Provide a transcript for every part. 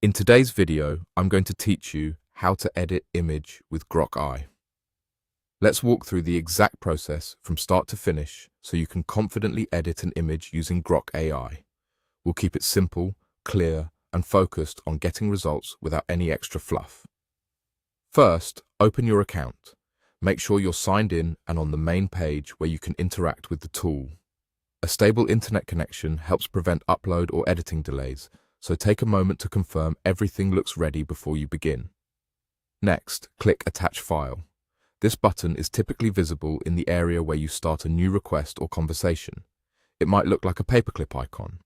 In today's video, I'm going to teach you how to edit image with Grok AI. Let's walk through the exact process from start to finish so you can confidently edit an image using Grok AI. We'll keep it simple, clear, and focused on getting results without any extra fluff. First, open your account. Make sure you're signed in and on the main page where you can interact with the tool. A stable internet connection helps prevent upload or editing delays, so take a moment to confirm everything looks ready before you begin. Next, click Attach File. This button is typically visible in the area where you start a new request or conversation. It might look like a paperclip icon.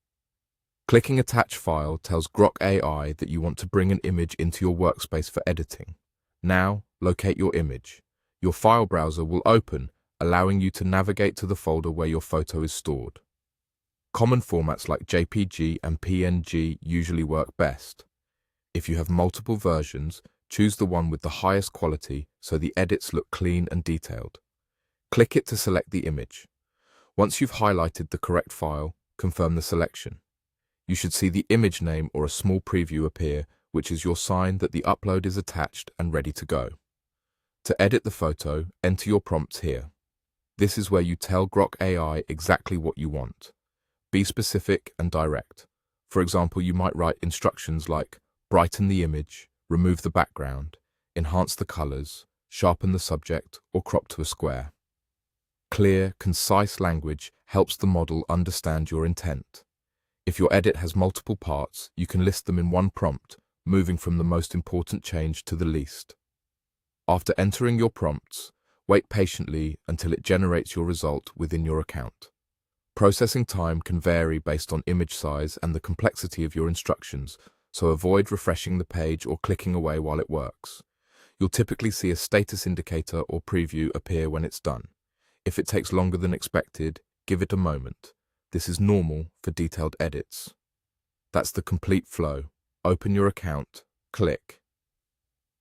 Clicking Attach File tells Grok AI that you want to bring an image into your workspace for editing. Now, locate your image. Your file browser will open, allowing you to navigate to the folder where your photo is stored. Common formats like JPG and PNG usually work best. If you have multiple versions, choose the one with the highest quality so the edits look clean and detailed. Click it to select the image. Once you've highlighted the correct file, confirm the selection. You should see the image name or a small preview appear, which is your sign that the upload is attached and ready to go. To edit the photo, enter your prompts here. This is where you tell Grok AI exactly what you want. Be specific and direct. For example, you might write instructions like brighten the image, remove the background, enhance the colors, sharpen the subject, or crop to a square. Clear, concise language helps the model understand your intent. If your edit has multiple parts, you can list them in one prompt, moving from the most important change to the least. After entering your prompts, wait patiently until it generates your result within your account. Processing time can vary based on image size and the complexity of your instructions, so avoid refreshing the page or clicking away while it works. You'll typically see a status indicator or preview appear when it's done. If it takes longer than expected, give it a moment. This is normal for detailed edits. That's the complete flow. Open your account, click.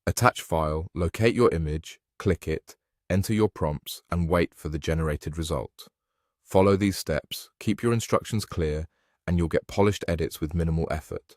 Attach file, locate your image, click it, enter your prompts, and wait for the generated result. Follow these steps, keep your instructions clear, and you'll get polished edits with minimal effort.